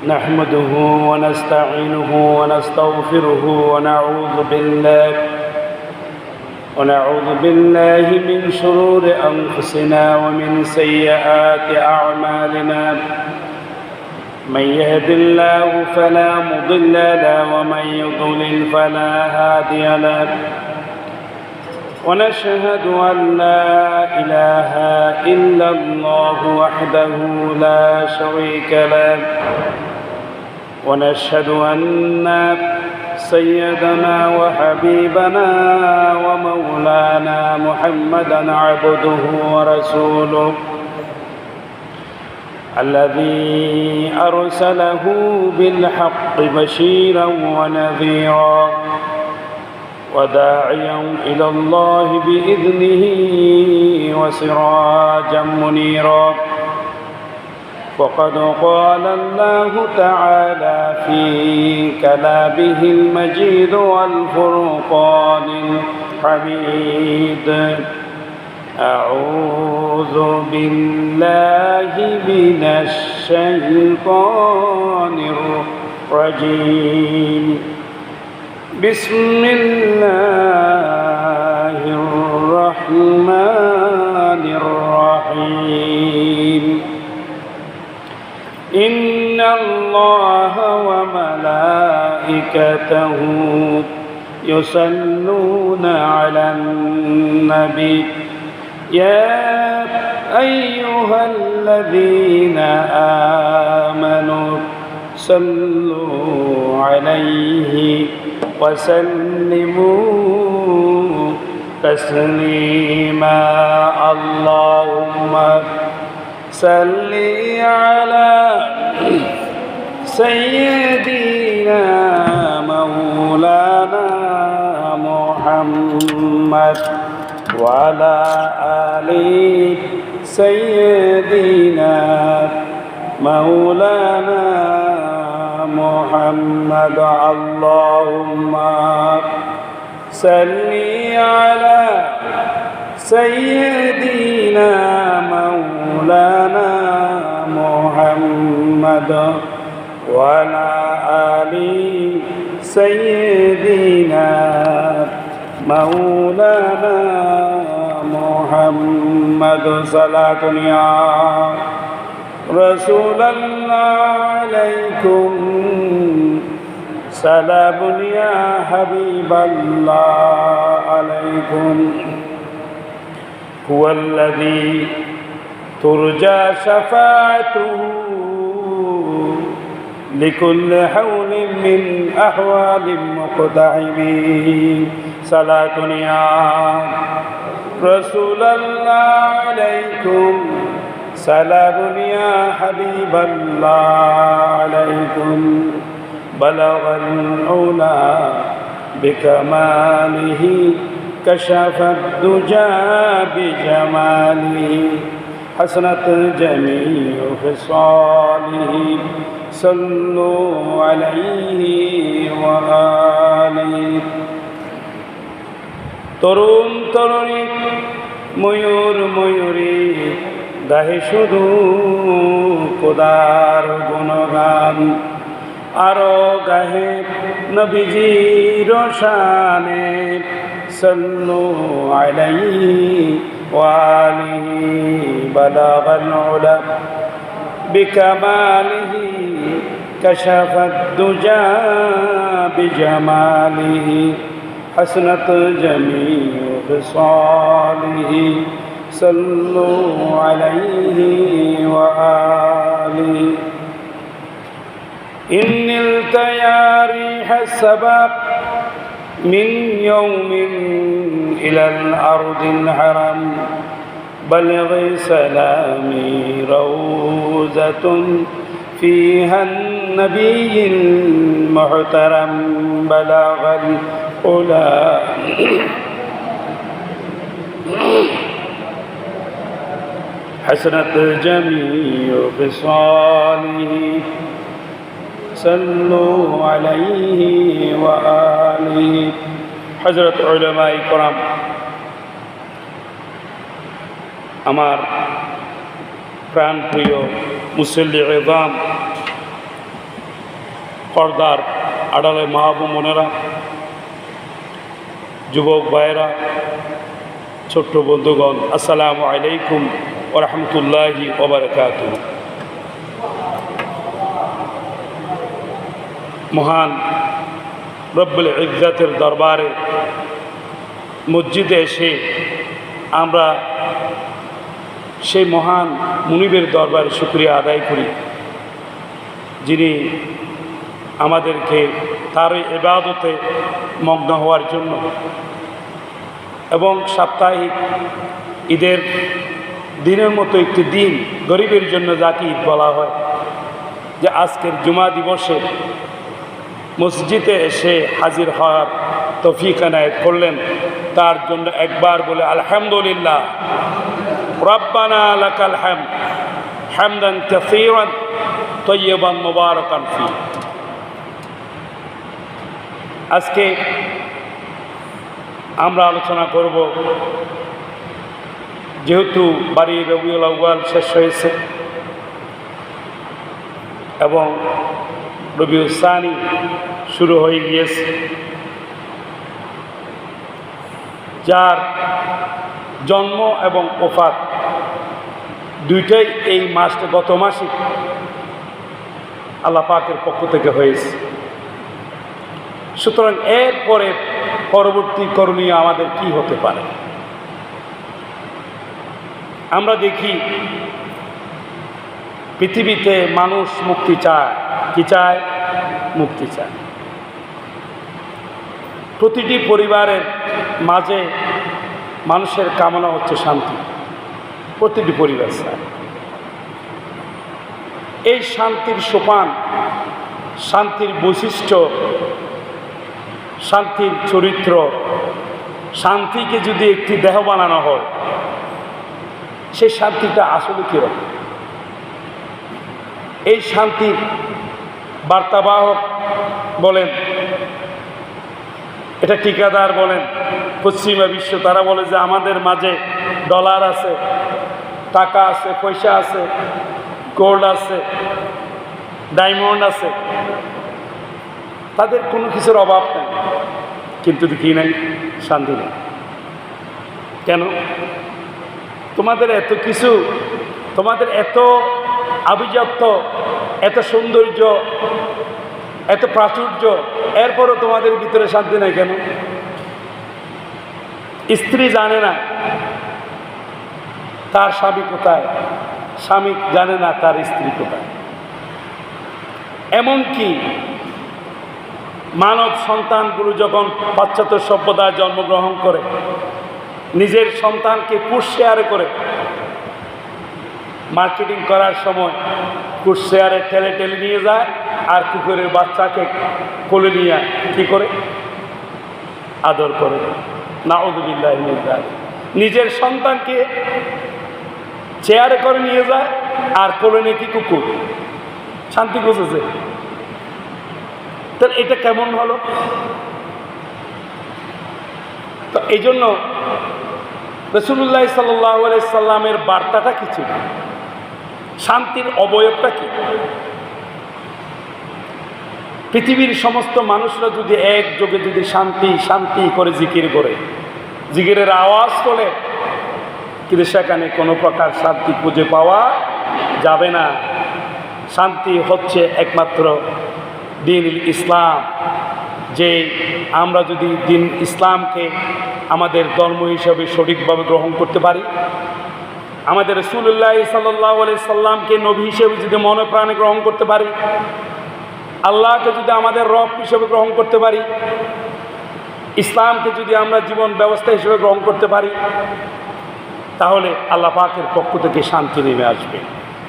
نحمده ونستعينه ونستغفره ونعوذ بالله من شرور أنفسنا ومن سيئات أعمالنا من يهد الله فلا مضل له ومن يضلل فلا هادي له ونشهد أن لا إله إلا الله وحده لا شريك له ونشهد أن سيدنا وحبيبنا ومولانا محمدا عبده ورسوله الذي أرسله بالحق بشيرا ونذيرا وداعيا إلى الله بإذنه وسراجا منيرا وقد قال الله تعالى في كلامه المجيد والفرقان الحميد أعوذ بالله من الشيطان الرجيم بسم الله الرحمن الرحيم إن الله وملائكته يصلون على النبي يا أيها الذين آمنوا صلوا عليه وسلموا تسليما اللهم صل على سيدنا مولانا محمد وعلى آل سيدنا مولانا محمد اللهم صل على سيدنا مولانا محمد وعلى آل سيدنا مولانا محمد صلاة يا رسول الله عليكم سلام يا حبيب الله عليكم هو الذي ترجى شفاعته لكل حول من أحوال مقتحمين صلاة يا رسول الله عليكم سلام يا حبيب الله عليكم بلغ العلا بكماله كشف الدجى بجماله حسنت جميع خصاله صلوا عليه وآله তরুণ তরুণী ময়ূর ময়ূরী গাহে শুধু খোদার গুণগান আরো গাহে নবীজির শানে সাল্লু আলাইহি ওয়া আলিহি বালাগাল উলা বিকামালিহি কাশাফাদ দুজা বিজামালিহি حسنت جميع خصاله صلوا عليه وآله إن نلت يا ريح السباب من يوم إلى الأرض الحرم بلغ سلامي روزة فيها النبي المحترم بلغ الأولى حسنت جميع خصاله صلوا عليه وآله حضرت علماء کرام আমার প্রাণপ্রিয় মুসল্লি ইজাম পর্দার আড়ালে মা বোনেরা, যুবক ভাইয়েরা, ছোট্ট বন্ধুগণ, আসসালামু আলাইকুম ওয়া রাহমাতুল্লাহি ওয়া বারাকাতুহু। মহান রব্বুল ইজ্জতের দরবারে মসজিদে এসে আমরা সেই মহান মুনিবের দরবারে শুকরিয়া আদায় করি, যিনি আমাদেরকে তার ইবাদতে মগ্ন হওয়ার জন্য এবং সাপ্তাহিক ঈদের দিনের মতো একটি দিন গরিবের জন্য যাকে ঈদ বলা হয়, যে আজকের জুমা দিবসে মসজিদে এসে হাজির হওয়ার তৌফিক এনায়েত করলেন, তার জন্য একবার বলে আলহামদুলিল্লাহ। রব্বানা লাকাল হামদ হামদান কাসীরান তাইয়্যিবান মুবারাকান ফী। আজকে আমরা আলোচনা করব, যেহেতু বাড়ি রবিউল আউয়াল শেষ হয়েছে এবং রবিউল সানি শুরু হয়ে গিয়েছে, যার জন্ম এবং ওফাত দুইটাই এই মাসটা গত মাসে আল্লাহ পাকের পক্ষ থেকে হয়েছে। সুতরাং এরপরে পরবর্তী করণীয় আমাদের কি হতে পারে? আমরা দেখি পৃথিবীতে মানুষ মুক্তি চায়। কি চায়? মুক্তি চায়। প্রতিটি পরিবারের মাঝে মানুষের কামনা হচ্ছে শান্তি। প্রতিটি পরিবার চায়। এই শান্তির সোপান, শান্তির বৈশিষ্ট্য, শান্তির চরিত্র, শান্তিকে যদি একটি দেহ বানানো হয়, সেই শান্তিটা আসলে কীরকম? এই শান্তির বার্তাবাহক বলেন, এটা ঠিকাদার বলেন, পশ্চিমা বিশ্ব, তারা বলে যে আমাদের মাঝে ডলার আছে, টাকা আছে, পয়সা আছে, গোল্ড আছে, ডায়মন্ড আছে, তাদের কোনো কিছুর অভাব নেই, কিন্তু কি নেই? শান্তি নেই। কেন? তোমাদের এত কিছু, তোমাদের এত আভিজাত্য, এত সৌন্দর্য, এত প্রাচুর্য, এরপরও তোমাদের ভিতরে শান্তি নেই কেন? স্ত্রী জানে না তার স্বামী কোথায়, স্বামী জানে না তার স্ত্রী কোথায়। এমনকি মানব সন্তানগুলো যখন পাশ্চাত্য সভ্যতায় জন্মগ্রহণ করে, নিজের সন্তানকে পুশ শেয়ার করে মার্কেটিং করার সময় পুশ শেয়ারে ঠেলে ঠেলে নিয়ে যায়, আর কুকুরের বাচ্চাকে কোলে নিয়ে কি করে? আদর করে। নাউযুবিল্লাহ মিন যালিক। নিজের সন্তানকে চেয়ারে করে নিয়ে যায় আর কোলে নিয়ে কি কুকুর। শান্তি খুঁজেছে। তাহলে এটা কেমন হলো? তো এই জন্য রাসূলুল্লাহ সাল্লাল্লাহু আলাইহি সাল্লামের বার্তাটা কি ছিল? শান্তির অবয়বটা কি? পৃথিবীর সমস্ত মানুষরা যদি একযোগে যদি শান্তি শান্তি করে জিকির করে, জিকিরের আওয়াজ তোলে, কিন্তু সেখানে কোনো প্রকার শান্তি খুঁজে পাওয়া যাবে না। শান্তি হচ্ছে একমাত্র দিন ইসলাম। যে আমরা যদি দিন ইসলামকে আমাদের ধর্ম হিসাবে সঠিকভাবে গ্রহণ করতে পারি, আমাদের রাসূলুল্লাহ সাল্লাল্লাহু আলাইহি সাল্লামকে নবী হিসেবে যদি মনে প্রাণে গ্রহণ করতে পারি, আল্লাহকে যদি আমাদের রব হিসেবে গ্রহণ করতে পারি, ইসলামকে যদি আমরা জীবন ব্যবস্থা হিসেবে গ্রহণ করতে পারি, তাহলে আল্লাহ পাকের পক্ষ থেকে শান্তি নেমে আসবে।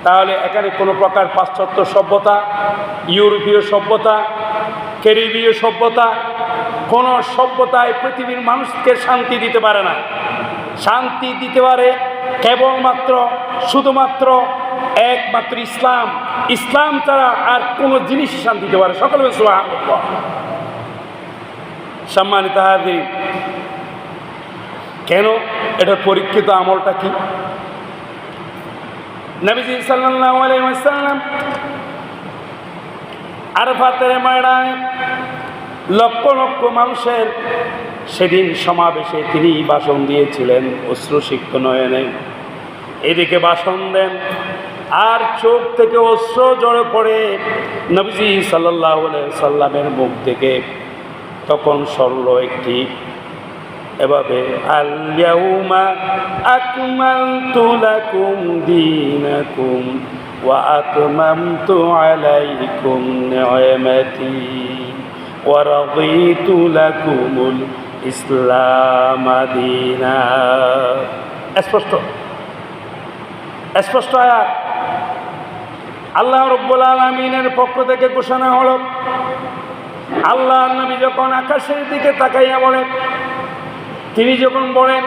তাহলে এখানে কোনো প্রকার পাশ্চাত্য সভ্যতা, ইউরোপীয় সভ্যতা, ক্যারিবীয় সভ্যতা, কোনো সভ্যতায় পৃথিবীর মানুষকে শান্তি দিতে পারে না। শান্তি দিতে পারে কেবলমাত্র শুধুমাত্র একমাত্র ইসলাম। ইসলাম ছাড়া আর কোনো জিনিস শান্তি দিতে পারে। সকলে সুবহানাল্লাহ। সম্মানিত হাজির, কেন? এটার পরীক্ষিত আমলটা কি? নবীজি সাল্লাল্লাহু আলাইহি ওয়াসাল্লাম আরাফাতের ময়দানে লক্ষ লক্ষ মানুষের সেদিন সমাবেশে তিনি ভাষণ দিয়েছিলেন অশ্রুসিক্ত নয়নে। এদিকে ভাষণ দেন আর চোখ থেকে অশ্রু ঝরে পড়ে নবীজি সাল্লাল্লাহু আলাইহি সাল্লামের মুখ থেকে তখন সরল একটি এভাবে আল ইয়াউমা আকমালতু লাকুম দীনাকুম ওয়া আতমামতু আলাইকুম নি'মাতি ওয়া রাদিতু লাকুমুল ইসলাম দীনা। স্পষ্ট স্পষ্ট আয়াত। আল্লাহ রাব্বুল আলামিনের পক্ষ থেকে ঘোষণা হলো। আল্লাহর নবী যখন আকাশের দিকে তাকাইয়া বলেন, তিনি যখন বলেন,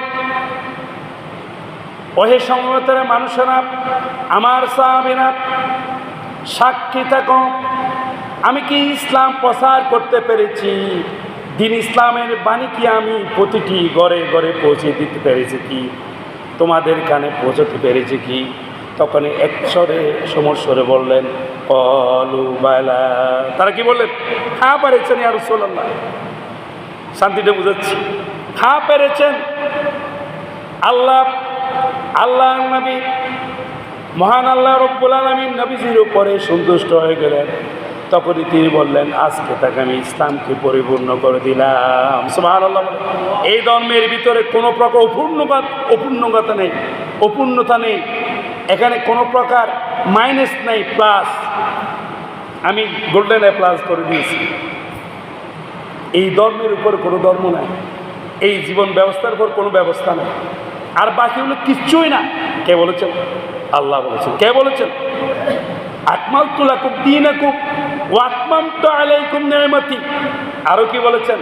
ওহে সমবেতের মানুষেরা, আমার সাহাবীরা, সাক্ষী থাকো, আমি কি ইসলাম প্রচার করতে পেরেছি? দিন ইসলামের বাণী কি আমি প্রতিটি ঘরে ঘরে পৌঁছে দিতে পেরেছি কি? তোমাদের কানে পৌঁছতে পেরেছি কি? তখন এক স্বরে সমস্বরে বললেন, ক্বালু বালা। তারা কি বললেন? হ্যাঁ পেরেছেন ইয়া রাসূলুল্লাহ। শান্তিটা বুঝাচ্ছি, হ্যাঁ পেরেছেন। আল্লাহ নবী, মহান আল্লাহ রাব্বুল আলামিন নবীজির উপরে সন্তুষ্ট হয়ে গেলেন। তখনই তিনি বললেন, আজকে তাকে আমি ইসলামকে পরিপূর্ণ করে দিলাম। সুবহানাল্লাহ। এই ধর্মের ভিতরে কোনো প্রকার অপূর্ণতা নেই। এখানে কোনো প্রকার মাইনাস নেই, প্লাস। আমি গোল্ডেন এ প্লাস করে দিয়েছি। এই ধর্মের উপর কোনো ধর্ম নাই, এই জীবন ব্যবস্থার উপর কোনো ব্যবস্থা নেই, আর বাকি হলো কিচ্ছুই না। কে বলেছেন? আল্লাহ বলেছেন। কে বলেছেন? আকমালতু লাকুম দীনাকুম ওয়া আতমামতু আলাইকুম নি'মাতি। আরও কি বলেছেন?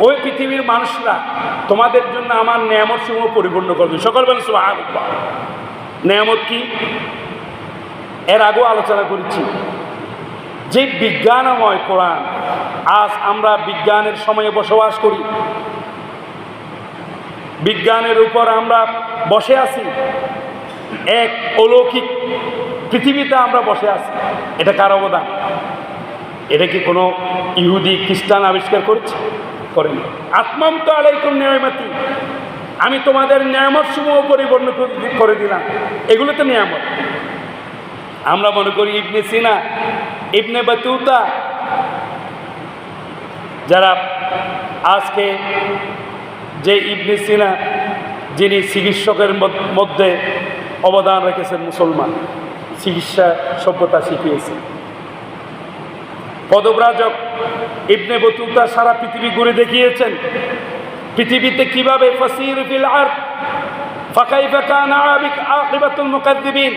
ওই পৃথিবীর মানুষরা, তোমাদের জন্য আমার নিয়ামত সমূহ পরিপূর্ণ করবে। সকল বলেন সুবহানাল্লাহ। নিয়ামত কি? এর আগেও আলোচনা করেছি যে বিজ্ঞানময় কোরআন। আজ আমরা বিজ্ঞানের সময়ে বসবাস করি, বিজ্ঞানের উপর আমরা বসে আছি, এক অলৌকিক পৃথিবীতে আমরা বসে আছি। এটা কার অবদান? এটা কি কোনো ইহুদি খ্রিস্টান আবিষ্কার করেছে? করেনি। আতমামতু আলাইকুম নি'মাতি, আমি তোমাদের নিয়ামত সমূহ পরিপূর্ণ করে দিলাম। এগুলো তো নিয়ামত। আমরা মনে করি ইবনে সিনা, ইবনে বাতুতা, যারা আজকে যে ইবনে সিনা, যিনি চিকিৎসকের মধ্যে অবদান রেখেছেন, মুসলমান চিকিৎসা সভ্যতা শিখিয়েছেন, পদব্রাজক ইবনে বতুতা সারা পৃথিবী ঘুরে দেখিয়েছেন পৃথিবীতে কিভাবে ফাসির ফিল আরদ ফাকাইফা কানা আকিবাতুল মুকাদ্দিবিন।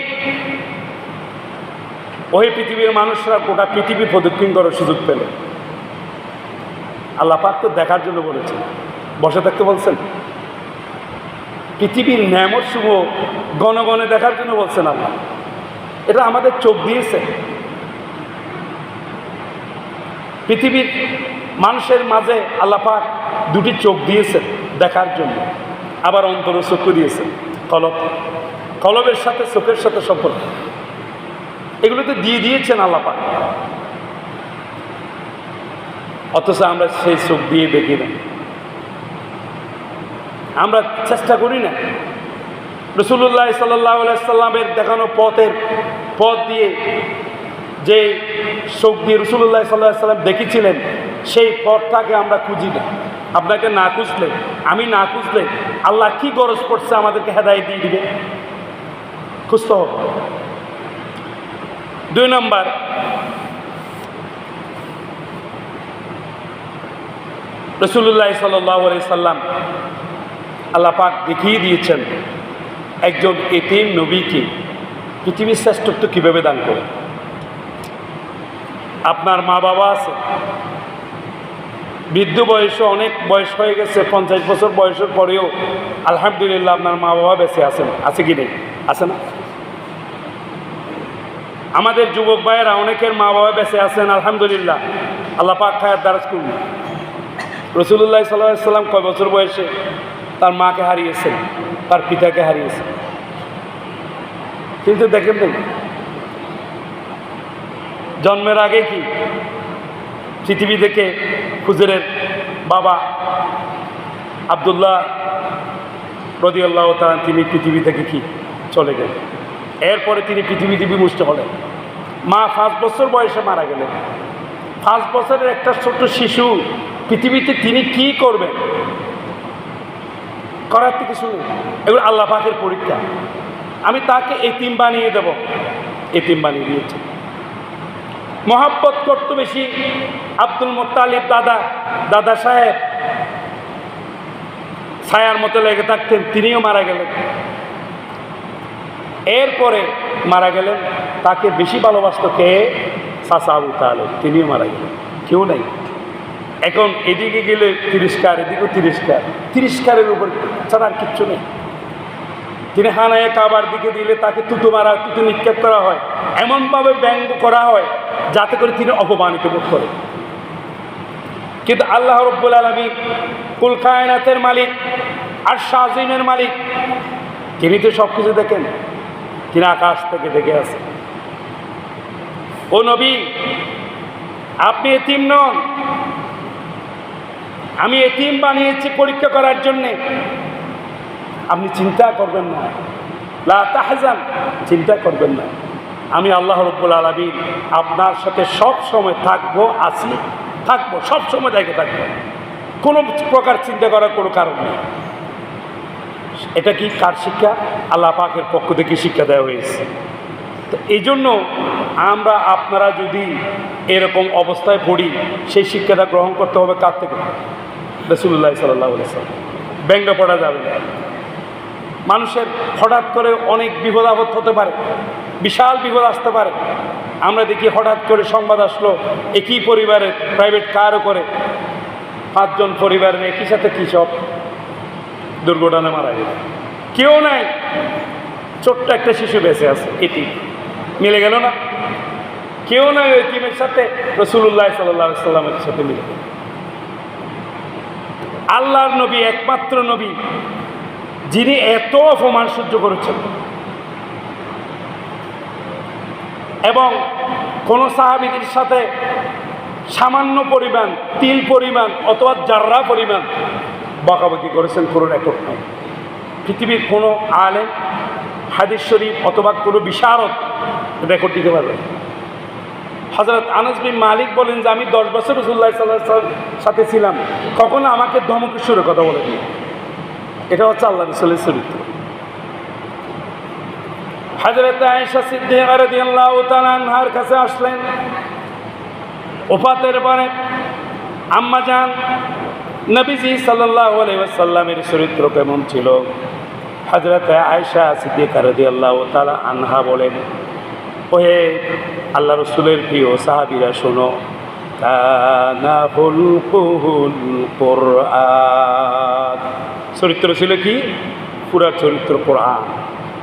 ওই পৃথিবীর মানুষরা গোটা পৃথিবী প্রদক্ষিণ করার সুযোগ পেল। আল্লাহ পাক তো দেখার জন্য বলেছেন, বসে থাকতে বলছেন। পৃথিবীর নিয়ামত সমূহ গণগণে দেখার জন্য বলছেন আল্লাহ। এটা আমাদের চোখ দিয়েছে। পৃথিবীর মানুষের মাঝে আল্লাহ পাক দুটি চোখ দিয়েছেন দেখার জন্য, আবার অন্তর চক্ষু দিয়েছেন। কলবের সাথে চোখের সাথে সম্পর্ক, এগুলোতে দিয়ে দিয়েছেন আল্লাহ পাক। অথচ আমরা সেই চোখ দিয়ে দেখি না, আমরা চেষ্টা করি না। রাসূলুল্লাহ সাল্লাল্লাহু আলাইহি সাল্লামের দেখানো পথ দিয়ে যে চোখ দিয়ে রাসূলুল্লাহ সাল্লাল্লাহু আলাইহি সাল্লাম দেখেছিলেন, সেই পথটাকে আমরা খুঁজি না। আপনাকে না খুঁজলে, আমি না খুঁজলে আল্লাহ কি গরজ পড়ছে আমাদেরকে হেদায়েত দিয়ে দিবে? খুঁজতে হবে। 2 নম্বর, রাসূলুল্লাহ সাল্লাল্লাহু আলাইহি সাল্লাম আল্লাহ পাক দেখিয়ে দিয়েছেন একজন এতিম নবীকে পৃথিবীর শ্রেষ্ঠত্ব কীভাবে দান করে। আপনার মা বাবা আছে, বৃদ্ধ বয়সে, অনেক বয়স হয়ে গেছে, 50 বছর বয়সের পরেও আলহামদুলিল্লাহ আপনার মা বাবা বেঁচে আছেন। আছে কি নেই? আছে না? আমাদের যুবক ভাইয়েরা অনেকের মা বাবা বেঁচে আছেন আলহামদুলিল্লাহ। আল্লাহ পাক খায়ের দারাজ করুন। রাসূলুল্লাহ সাল্লাল্লাহু আলাইহি সাল্লাম কয় বছর বয়সে তার মাকে হারিয়েছেন, তার পিতাকে হারিয়েছেন। কিন্তু দেখেন, জন্মের আগে কি পৃথিবী থেকে হুজুরের বাবা আব্দুল্লাহ রাদিয়াল্লাহু তাআলা তিনি পৃথিবী থেকে কি চলে গেলেন। এরপরে তিনি পৃথিবীতে বিমুষ্ট হলেন। মা 5 বছর বয়সে মারা গেলেন। 5 বছরের একটা ছোট্ট শিশু পৃথিবীতে তিনি কি করবেন, করার থেকে শুনুন, এগুলো আল্লাহ পাকের পরীক্ষা। আমি তাকে এতিম বানিয়ে দেব, এতিম বানিয়ে দিয়েছে। মহাব্বত করতো বেশি আব্দুল মুত্তালিব দাদা সাহেব, ছায়ার মতো লেগে থাকতেন, তিনিও মারা গেলেন। এরপরে মারা গেলেন, তাকে বেশি ভালোবাসত কে? চাচা আবু তালেব, তিনিও মারা গেলেন, কেউ নাই। এখন এদিকে গেলে তিরস্কার, এদিকেও তিরস্কারের উপর ছাড়া আর কিচ্ছু নেই। তিনি হানায় কাবার দিকে দিলে তাকে তুতু নিক্ষেপ করা হয়, এমনভাবে ব্যঙ্গ করা হয় যাতে করে তিনি অপমানিত বোধ করেন। কিন্তু আল্লাহ রাব্বুল আলামিন কুল কায়নাতের মালিক, আরশ আজিমের মালিক, তিনি তো সব কিছু দেখেন, তিনি আকাশ থেকে দেখে আছেন। ও নবী, আপনি এতিম নন, আমি এতিম বানিয়েছি পরীক্ষা করার জন্যে। আপনি চিন্তা করবেন না, লা তাহজান, চিন্তা করবেন না, আমি আল্লাহ রাব্বুল আলামিন আপনার সাথে সব সময় থাকবো, আছি, থাকবো, সব সময় দেখে থাকবো, কোনো প্রকার চিন্তা করার কোনো কারণ নেই। এটা কি কার শিক্ষা? আল্লাহ পাকের পক্ষ থেকে শিক্ষা দেওয়া হয়েছে। তো এই জন্য আমরা আপনারা যদি এরকম অবস্থায় পড়ি, সেই শিক্ষাটা গ্রহণ করতে হবে কার থেকে? রাসূলুল্লাহ সাল্লাল্লাহু আলাইহি ওয়াসাল্লাম। ব্যঙ্গ পড়া যাবে না। মানুষের হঠাৎ করে অনেক বিপদ আপদ হতে পারে, বিশাল বিপদ আসতে পারে। আমরা দেখি হঠাৎ করে সংবাদ আসলো, একই পরিবারের প্রাইভেট কারও করে 5 জন পরিবারের একই সাথে কী সব দুর্ঘটনায় মারা গেল, কেউ নাই, ছোট্ট একটা শিশু বেঁচে আছে, এতিম, মিলে গেল না? কেউ নাই ওই এতিমের সাথে, রাসূলুল্লাহ সাল্লাল্লাহু আলাইহি ওয়াসাল্লামের সাথে মিলে গেল। আল্লাহর নবী, একমাত্র নবী যিনি এত অপমান সহ্য করেছেন, এবং কোন সাহাবীদের সাথে সামান্য পরিমাণ, তিল পরিমাণ অথবা জাররা পরিমাণ বকাবকি করেছেন, কোনো রেকর্ড নাই। পৃথিবীর কোনো আলেম, হাদিস শরীফ অথবা কোনো বিশারদ রেকর্ড দিতে পারবে। হযরত আনাস বিন মালিক বলেন যে আমি 10 বছর রাসূলুল্লাহ সাল্লাল্লাহু আলাইহি ওয়াসাল্লামের সাথে ছিলাম, কখনো আমাকে ধমকের সুরে কথা বলেনি। এটা হচ্ছে আল্লাহ রাসূলের চরিত্র। হযরত আয়েশা সিদ্দিকা রাদিয়াল্লাহু তাআলা আনহার কাছে আসলেন ওফাতের পরে, আম্মা জান, নবীজি সাল্লাল্লাহু আলাইহি ওয়াসাল্লামের চরিত্র কেমন ছিল? হযরত আয়েশা সিদ্দিকা রাদিয়াল্লাহু তাআলা আনহা বলেন, ওহে আল্লাহ রাসূলের প্রিয় সাহাবীরা শোনো, কানা খুলকুল কুরআন। চরিত্র ছিল কি? পুরা চরিত্র কোরআন।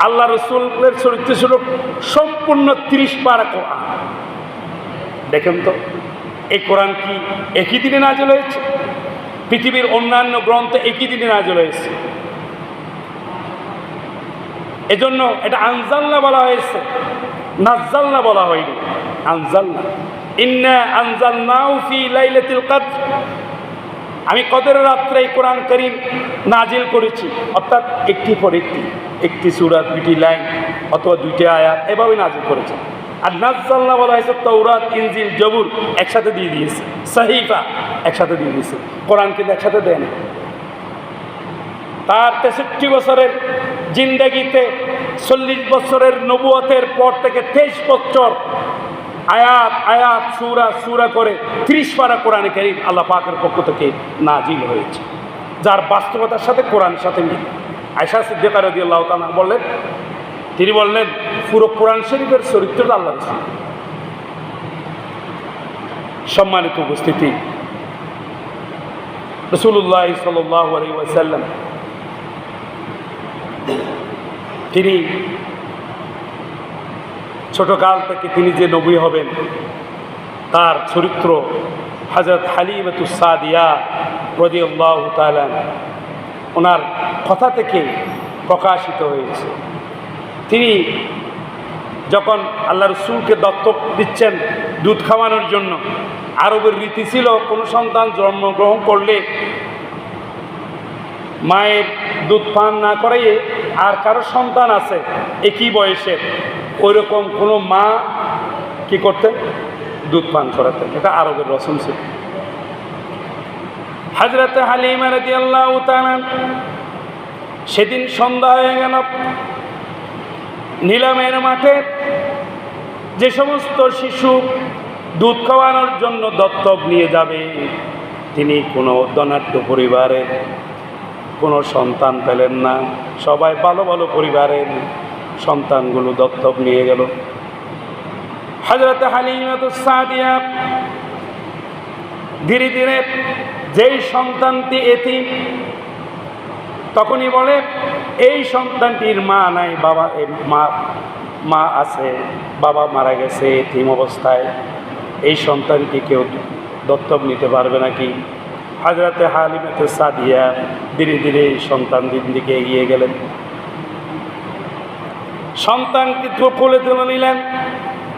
আল্লাহ রাসূলের চরিত্র ছিল সম্পূর্ণ 30 পারা কোরআন। দেখেন তো, এই কোরআন কি একই দিনে নাযিল হয়েছে? পৃথিবীর অন্যান্য গ্রন্থ একই দিনে নাযিল হয়েছে। এজন্য এটা আনজালনা বলা হয়েছে, নাজ্জালনা বলা হয়নি, আনজালনা। ইন্না আনজালনাহু ফি লাইলাতিল কদর, আমি কদরের রাত্রে এই কোরআন কারীম নাজিল করেছি, অর্থাৎ একটি পর একটি সূরা, 2টি লাইন অথবা 2টি আয়াত, এভাবে নাজিল করেছে। আর নাজ্জালনা বলা হয়েছে তাওরাত, ইনজিল, জবুর একসাথে দিয়ে দিয়েছে, সাহিফা একসাথে দিয়ে দিয়েছে। কোরআন কিন্তু একসাথে দেয়নি। তার 63 বছরের জিন্দেগিতে 40 বছরের নবুয়তের পর থেকে 23 বছর আয়াত আয়াত, সূরা সূরা করে 30 পারা কোরআন কারীম আল্লাহ পাকের পক্ষ থেকে নাজিল হয়েছে, যার বাস্তবতার সাথে কোরআনের সাথে মিল। আয়েশা সিদ্দিকা রাদিয়াল্লাহু তাআলা বললেন, তিনি বললেন পুরো কোরআন শরীফের চরিত্রটা আল্লাহ রাসূল। সম্মানিত উপস্থিতি, রাসূলুল্লাহ সাল্লাল্লাহু আলাইহি ওয়াসাল্লাম তিনি ছোটকাল থেকে তিনি যে নবী হবেন তার চরিত্র হযরত হালিমাতুস সাদিয়া রাদিয়াল্লাহু তাআলা ওনার কথা থেকে প্রকাশিত হয়েছে। তিনি যখন আল্লাহ রাসূলকে দত্তক দিচ্ছেন, দুধ খাওয়ানোর জন্য। আরবের রীতি ছিল কোনো সন্তান জন্মগ্রহণ করলে মায়ের দুধ পান না করাইয়ে আর কারো সন্তান আছে একই বয়সের, ওইরকম কোনো মা কি করতেন? দুধ পান করাতেন। এটা আরবের রসম ছিল। হযরত হালিমা রাদিয়াল্লাহু তাআলা সেদিন সন্ধ্যা হয়ে গেল, নিলামের মাঠে যে সমস্ত শিশু দুধ খাওয়ানোর জন্য দত্তক নিয়ে যাবে, তিনি কোনো ধনাঢ্য পরিবারের কোনো সন্তান পেলেন না। সবাই ভালো ভালো পরিবারের সন্তানগুলো দত্তক নিয়ে গেল। হযরত হালিমাতুস সাদিয়া ধীরে ধীরে যেই সন্তানটি এতিম, তখনই বলে এই সন্তানটির মা নাই, বাবা মা আছে, বাবা মারা গেছে এতিম অবস্থায়, এই সন্তানটি কেউ দত্তক নিতে পারবে নাকি? হযরত হালিমাতুস সাদিয়া ধীরে ধীরে সন্তানটির দিকে এগিয়ে গেলেন, সন্তানকে কোলে তুলে নিলেন।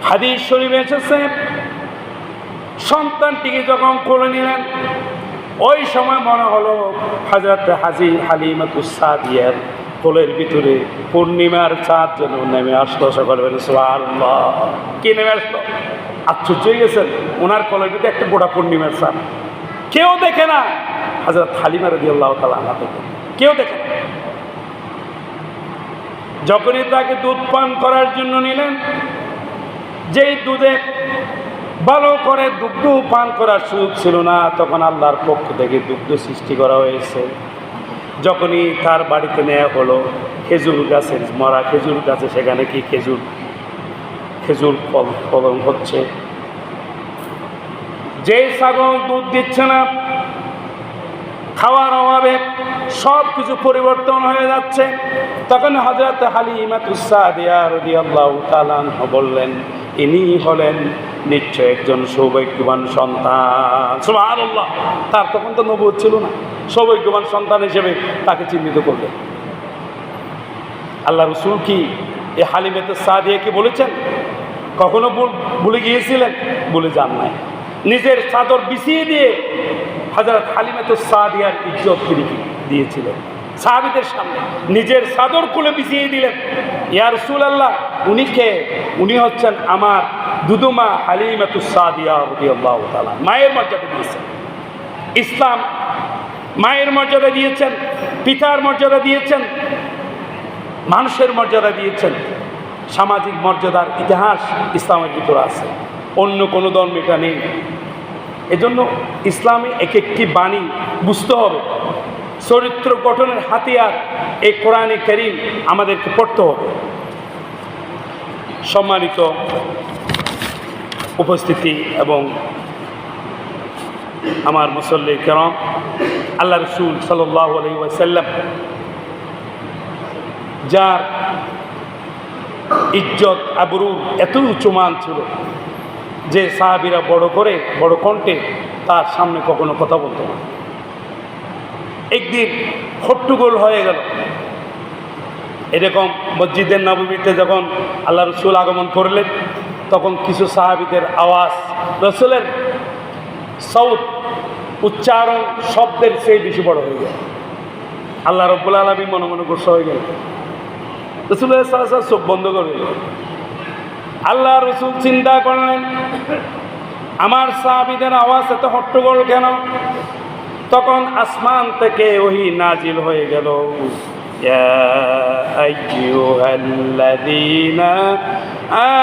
হাদিস শরীফে এসেছে, সন্তানটিকে যখন কোলে নিলেন ওই সময় মনে হলো হযরত হালিমাতুস সাদিয়ার কোলের ভিতরে পূর্ণিমার চাঁদ যেন নেমে আসলো। সকলে বলে সুবহানাল্লাহ। কি নেমে আসলো? আশ্চর্য হয়ে গেছেন, ওনার কোলের ভিতরে একটা গোটা পূর্ণিমার চাঁদ। কেউ দেখে না, হযরত হালিমা রাদিয়াল্লাহু তাআলা আনহা দেখে, কেউ দেখে না। যখনই তাকে দুধ পান করার জন্য নিলেন, যেই দুধে ভালো করে দুগ্ধ পান করার সুযোগ ছিল না, তখন আল্লাহর পক্ষ থেকে দুগ্ধ সৃষ্টি করা হয়েছে। যখনই তার বাড়িতে নেওয়া হলো, খেজুর গাছের মরা খেজুর গাছে, সেখানে কি খেজুর ফলন হচ্ছে। যে ছাগল দুধ দিচ্ছে না, খাওয়ার অভাবে সব কিছু পরিবর্তন হয়ে যাচ্ছে, তখন হযরত হালিমাতুস সাদিয়া রাদিয়াল্লাহু তাআলা আনহা বললেন, ইনি হলেন নিশ্চয় একজন সৌভাগ্যবান সন্তান। সুবহানাল্লাহ। তার তখন তো নবুয়ত ছিল না, সৌভাগ্যবান সন্তান হিসেবে তাকে চিহ্নিত করলেন। আল্লাহ রাসূল কি এই হালিমাতুস সাদিয়াকে বলেছেন? কখনো ভুলে গিয়েছিলেন? ভুলে যান নাই। নিজের চাদর বিছিয়ে দিয়ে হযরত হালিমাতুস সাদিয়ার ইজ্জত তিনি দিয়েছিলেন সাহাবীদের সামনে, নিজের চাদর খুলে বিছিয়ে দিলেন। ইয়া রাসূলুল্লাহ, উনি কে? উনি হচ্ছেন আমার দুদুমা হালিমাতুস সাদিয়া রাদিয়াল্লাহু তাআলা। মায়ের মর্যাদা দিয়েছেন ইসলাম, মায়ের মর্যাদা দিয়েছেন, পিতার মর্যাদা দিয়েছেন, মানুষের মর্যাদা দিয়েছেন। সামাজিক মর্যাদার ইতিহাস ইসলামের ভিতরে আছে, অন্য কোনো ধর্ম এটা নেই। এজন্য ইসলামে এক একটি বাণী বুঝতে হবে। চরিত্র গঠনের হাতিয়ার এই কোরআনে কারীম আমাদেরকে পড়তে হবে। সম্মানিত উপস্থিতি এবং আমার মুসল্লি কেরাম, আল্লাহ রাসূল সাল্লাল্লাহু আলাইহি ওয়াসাল্লাম যার ইজ্জত আবরু এত উচ্চমান ছিল যে সাহাবীরা বড় কণ্ঠে তার সামনে কখনো কথা বলতো না। একদিন হট্টগোল হয়ে গেল। এরকম মসজিদের নববীতে যখন আল্লাহ রাসূল আগমন করলেন, তখন কিছু সাহাবীদের আওয়াজ রাসূলের সাউত উচ্চারণ শব্দের চেয়ে বেশি বড় হয়ে গেল। আল্লাহ রাব্বুল আলামিন মনে মনে গোসা হয়ে গেল। রাসূলের সাল্লাল্লাহু আলাইহি ওয়াসাল্লাম চোখ বন্ধ করে দিলেন। আল্লাহ রাসূল চিন্তা করলেন, আমার সাহাবীদের আওয়াজ এত হট্টগোল কেন? তখন আসমান থেকে ওহী নাজিল হয়ে গেল, ইয়া আইয়ুহাল্লাযীনা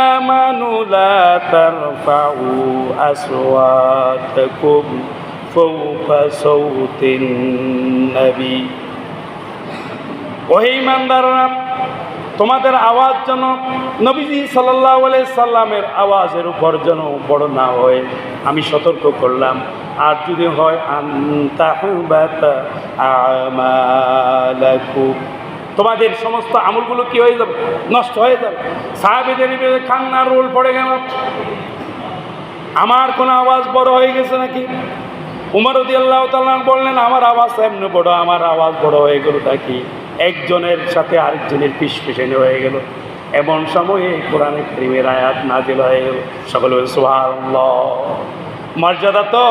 আমানু লা তারফাউ আসওয়াতাকুম ফাওকা সাওতিন নবী। ওহে ঈমানদাররা, তোমাদের আওয়াজ যেন নবীজি সাল্লাল্লাহু আলাইহি সাল্লামের আওয়াজের উপর যেন বড় না হয়, আমি সতর্ক করলাম। আর যদি হয় আনতাহবাতা আমালাকুম, তোমাদের সমস্ত আমলগুলো কি হয়ে যাবে? নষ্ট হয়ে যাবে। সাহাবীদের কান্নার রোল পড়ে গেল। আমার কোনো আওয়াজ বড় হয়ে গেছে নাকি? উমর রাদিয়াল্লাহু তাআলা বললেন, আমার আওয়াজ এমনি বড়, আমার আওয়াজ বড় হয়ে গেল নাকি? একজনের সাথে আরেকজনের পিছপিছানি হয়ে গেল। এমন সময়ে কোরআনে কারীমের আয়াত নাজিল হয়, সকলে বলে সুবহানাল্লাহ। মর্যাদা তো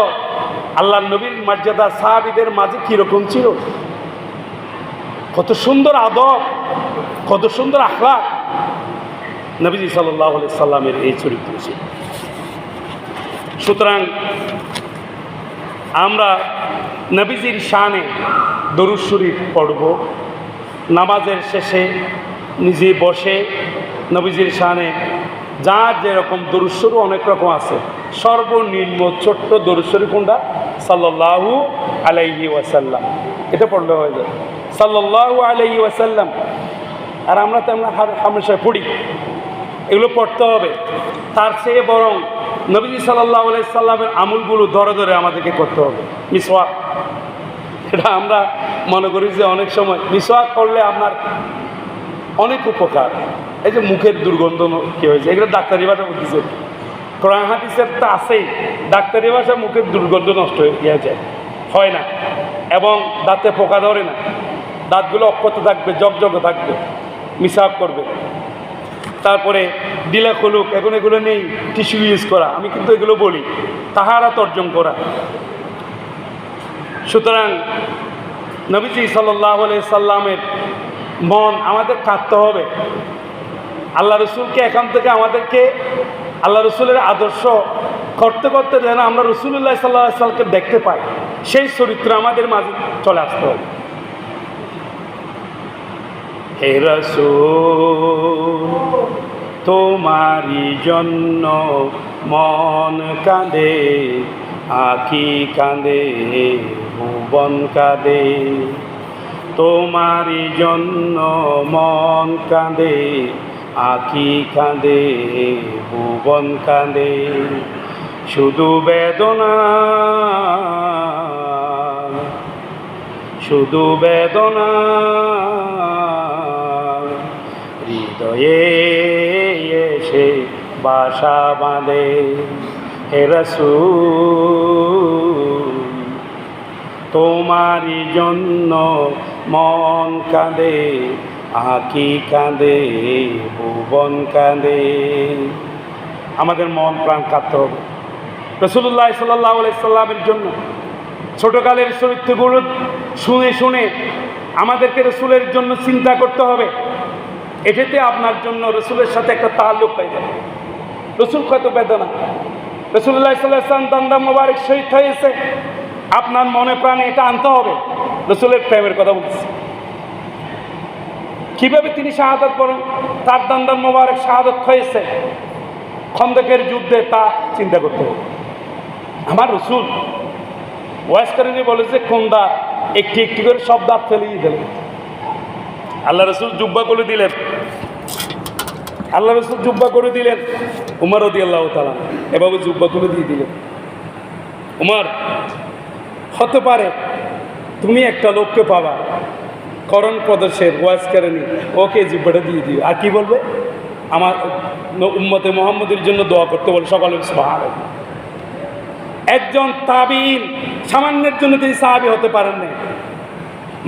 আল্লাহর নবীর মর্যাদা সাহাবীদের মাঝে কীরকম ছিল, কত সুন্দর আদব, কত সুন্দর আখলাক নবীজি সাল্লাল্লাহু আলাইহি সাল্লামের এই চরিত্র ছিল। সুতরাং আমরা নবীজির শানে দরুদ শরীফ পড়ব, নামাজের শেষে নিজে বসে নবীজির শানে যার যেরকম দরুদ শরীফ অনেক রকম আছে, সর্বনিম্ন ছোট্ট দরুদ শরীফ কোনটা? সাল্লাল্লাহু আলাইহি ওয়াসাল্লাম, এটা পড়লে হয়ে যায় সাল্লাল্লাহু আলাইহি ওয়াসাল্লাম। আর আমরা তো হামেশা পড়ি, এগুলো পড়তে হবে। তার চেয়ে বরং নবীজি সাল্লাল্লাহু আলাইহি সাল্লামের আমলগুলো ধরে ধরে আমাদেরকে করতে হবে। মিসওয়াক, এটা আমরা মনে করি যে অনেক সময় মিসওয়াক করলে আপনার অনেক উপকার। এই যে মুখের দুর্গন্ধ কী হয়েছে, এগুলো ডাক্তারি ভাষা বলতেছে, কোরআন হাদিসের তো আছেই, ডাক্তারি ভাষা মুখের দুর্গন্ধ নষ্ট হয়ে যায়, হয় না, এবং দাঁতে পোকা ধরে না, দাঁতগুলো অক্ষত থাকবে, জগজগ থাকবে, মিসওয়াক করবে। তারপরে ডিলা খুলুক, এখন এগুলো নেই, টিস্যু ইউজ করা, আমি কিন্তু এগুলো বলি, তাহারাত অর্জন করা। সুতরাং নবীজি সাল্লাল্লাহু আলাইহি সাল্লামের মন আমাদের কাঁদতে হবে। আল্লাহ রসুলকে এখান থেকে আমাদেরকে আল্লাহ রসুলের আদর্শ করতে করতে যেন আমরা রসুলুল্লাহ সাল্লাল্লাহু আলাইহি সাল্লামকে দেখতে পাই, সেই চরিত্র আমাদের মাঝে চলে আসতে হবে। হে রাসূল তোমারি জন্য মন কাঁদে, আঁখি কাঁদে, ভুবন কাঁদে, তোমারি জন্য মন কাঁদে, আঁখি কাঁদে, ভুবন কাঁদে, শুধু বেদনা, শুধু বেদনা, হৃদয়ে এসে বাসা বাঁধে। হে রাসূল তোমারি জন্য মন কাঁদে, আঁখি কাঁদে, ভুবন কাঁদে। আমাদের মন প্রাণ কাঁদতে হবে রাসূলুল্লাহ সাল্লাল্লাহু আলাইহি সাল্লামের জন্য। ছোটকালের চরিত্রগুলো শুনে শুনে আমাদেরকে রসুলের জন্য চিন্তা করতে হবে। এটাতে আপনার জন্য রসুলের সাথে একটা তাল্লুক হয়ে যাবে। রসুল কত বেদনা, রাসূলুল্লাহ সাল্লাল্লাহু আলাইহি ওয়াসাল্লাম দান্দা মোবারক শহীদ হয়েছে, আপনার মনে প্রাণে এটা আনতে হবে। রসুলের প্রেমের কথা বলতেছি, কিভাবে তিনি শাহাদাত বলেন, তার দান্দা মোবারক শাহাদাত হয়েছে খন্দকের যুদ্ধে, তা চিন্তা করতে হবে। আমার রসুল ওয়াজ করেনি, বলেছে কোন দাঁত একটি একটি করে সব দাঁত ফেলিয়ে দিলেন। আল্লাহ রসুল জুব্বা করে দিলেন, আল্লাহ রসুল জুব্বা করে দিলেন, উমর রাদিয়াল্লাহু তাআলা এভাবে জুব্বা করে দিয়ে দিলেন। উমর, হতে পারে তুমি একটা লোককে পাবা করণ প্রদেশের ওয়াজ করেনি, ওকে জিব্বাটা দিয়ে দিও, আর কি বলবে, আমার উম্মতে মুহাম্মদের জন্য দোয়া করতে বলে। সকলে সুবহানাল্লাহ। একজন তাবিঈন, সামান্যের জন্য তিনি সাহাবী হতে পারেন না।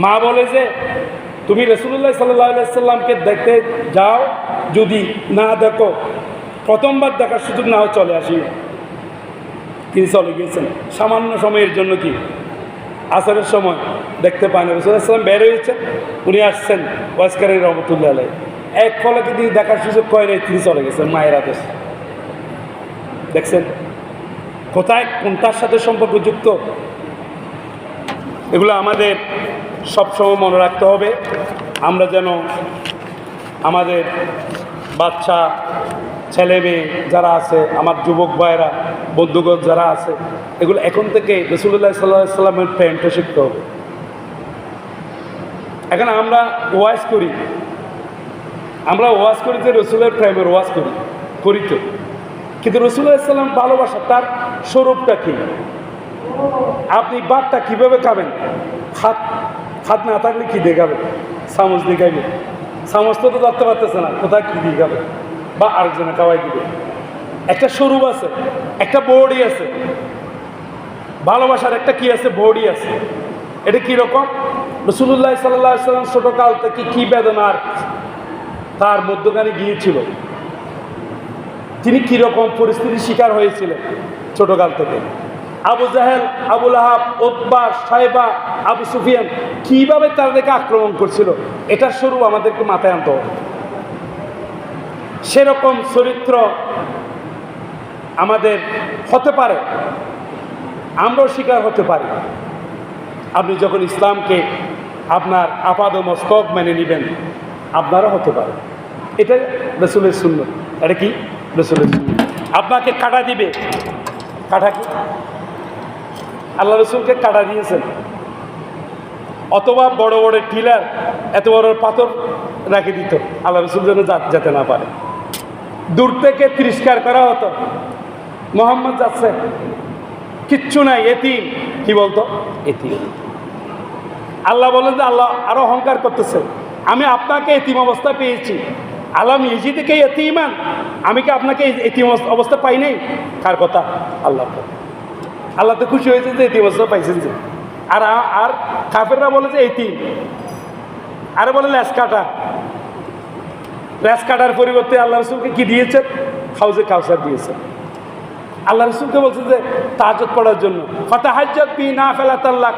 মা বলে যে তুমি রাসূলুল্লাহ সাল্লাল্লাহু আলাইহি সাল্লামকে দেখতে যাও, যদি না দেখো, প্রথমবার দেখার সুযোগ না হয় চলে আসি। তিনি চলে গিয়েছেন সামান্য সময়ের জন্য, কি আসরের সময় দেখতে পান রাসূলুল্লাহ সাল্লাল্লাহু আলাইহি সাল্লাম বের হয়েছেন, উনি আসছেন ওয়াজকারী রহমতুল্লাহ আলাইহি, এক ফলকে তিনি দেখার সুযোগ করে তিনি চলে গেছেন মায়ের আদেশ। দেখছেন কোথায় কোনটার সাথে সম্পর্ক যুক্ত, এগুলো আমাদের সবসময় মনে রাখতে হবে। আমরা যেন আমাদের বাচ্চা ছেলে মেয়ে যারা আছে, আমার যুবক ভাইয়েরা, বন্ধুগণ যারা আছে, এগুলো এখন থেকে রাসূলুল্লাহ সাল্লাল্লাহু আলাইহি সাল্লামের প্রেমটা শিখতে হবে। এখন আমরা ওয়াজ করি, আমরা ওয়াজ করি যে রসুলের প্রেমের ওয়াজ করি তো, কিন্তু রাসূলুল্লাহ সাল্লাল্লাহু আলাইহি সাল্লাম ভালোবাসা, তার স্বরূপটা কী, আপনি ভাতটা কীভাবে খাবেন, হাত না থাকলে কী দেখাবে, চামচ দিয়ে খাইবে, চামচ তো ধরতে পারতেছে না, কোথায় কী দিয়ে খাবে, বা আরেকজনে খাওয়াই দিবে। একটা স্বরূপ আছে, একটা বডি আছে, ভালোবাসার একটা কি আছে, বডি আছে। এটা কীরকম, রাসূলুল্লাহ সাল্লাল্লাহু আলাইহি সাল্লাম ছোটকাল থেকে কী বেদনার তার মধ্যখানে গিয়েছিল, তিনি কীরকম পরিস্থিতির শিকার হয়েছিলেন ছোটকাল থেকে। আবু জাহেল, আবুল আহাব, উতবা, সাইবা, আবু সুফিয়ান কীভাবে তাদেরকে আক্রমণ করছিল, এটার স্বরূপ আমাদেরকে মাথায় আনতে হবে। সেরকম চরিত্র আমাদের হতে পারে, আমরাও শিকার হতে পারি। আপনি যখন ইসলামকে আপনার আপাদ মস্তক মেনে নেবেন, আপনারও হতে পারে। এটা রসুলের সুন্নাত। এটা কি রসুলের সুন্নাত? আপনাকে কাটা দিবে, কাটা কি আল্লাহ রসুলকে কাটা দিয়েছেন, অথবা বড় বড় টিলার এত বড় পাথর রেখে দিত আল্লাহ রসুল যেন যেতে না পারে। দূর থেকে তিরস্কার করা হতো, মোহাম্মদ যাচ্ছে, কিচ্ছু নাই, এতিম। কি বলতো? এতিম। আল্লাহ বলেন যে আল্লাহ আরো অহংকার করতেছে, আমি আপনাকে এতিম অবস্থা পেয়েছি, আল্লাহ নিজে থেকে এতিমান, আমি কি আপনাকে এতিম অবস্থা পাই নাই? কার কথা? আল্লাহ। আল্লাহ তো খুশি হয়েছে যে এতিম অবস্থা পাইছেন যে। আর আর কাফেররা বলে যে এতিম, আরে বলে ল্যাস কাটা। ল্যাস কাটার পরিবর্তে আল্লাহ রসুলকে কি দিয়েছে? হাউজে কাউসার দিয়েছে। আল্লাহ রসুলকে বলছে যে তাহাজ্জুদ পড়ার জন্য, ফাতাহাজ্জাত বি নাফিলাতাল্লাক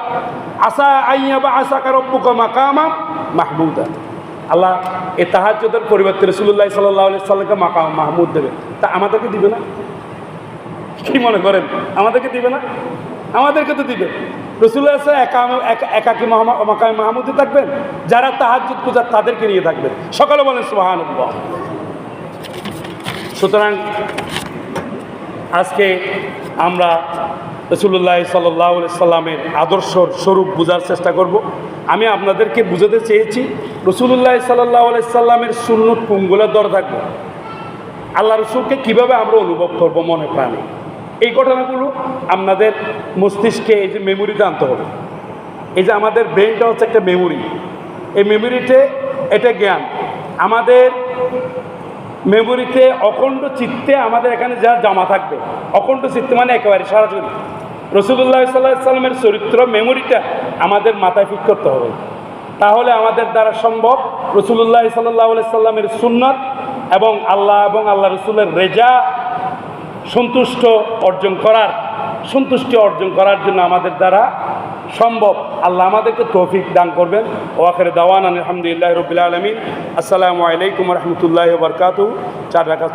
আসা আইয়াবা আসাকা রাব্বুকা মাকামা মাহমুদা। আল্লাহ এই তাহাজ্জুদের পরিবর্তে রাসূলুল্লাহ সাল্লাল্লাহু আলাইহি সাল্লামকে মাকাম মাহমুদ দেবে। তা আমাদেরকে দিবে না? কি মনে করেন আমাদেরকে দিবে না? আমাদেরকে তো দিবে। রাসূলুল্লাহ একাকী মাকাম মাহমুদে থাকবেন, যারা তাহাজ্জুদ পূজার তাদেরকে নিয়ে থাকবেন। সকালে বলেন সুবহানাল্লাহ। সুতরাং আজকে আমরা রাসূলুল্লাহ সাল্লাল্লাহু আলাইহি সাল্লামের আদর্শর স্বরূপ বোঝার চেষ্টা করব। আমি আপনাদেরকে বুঝাতে চেয়েছি রাসূলুল্লাহ সাল্লাল্লাহু আলাইহি সাল্লামের সুন্নত কোনগুলো ধরে থাকবো, আল্লাহ রসুলকে কীভাবে আমরা অনুভব করব মনে প্রাণে, এই ঘটনাগুলো আপনাদের মস্তিষ্কে এই যে মেমোরিতে আনতে হবে। এই যে আমাদের ব্রেনটা হচ্ছে একটা মেমোরি, এই মেমোরিতে এটা জ্ঞান, আমাদের মেমোরিতে অখণ্ড চিত্তে আমাদের এখানে যা জমা থাকবে, অখণ্ড চিত্তে মানে একেবারে সরাসরি রাসূলুল্লাহ সাল্লাল্লাহু আলাইহি সাল্লামের চরিত্র মেমোরিটা আমাদের মাথায় ফিট করতে হবে। তাহলে আমাদের দ্বারা সম্ভব রাসূলুল্লাহ সাল্লাল্লাহু আলাইহি সাল্লামের সুন্নাত এবং আল্লাহ রসুলের রেজা সন্তুষ্টি অর্জন করার জন্য আমাদের দ্বারা সম্ভব। আল্লাহ আমাদেরকে তৌফিক দান করবেন। ওয়া আখিরু দাওয়ানা আলহামদুলিল্লাহি রাব্বিল আলামিন। আসসালামু আলাইকুম ওয়া রাহমাতুল্লাহি ওয়া বারাকাতুহু। 4 রাকাত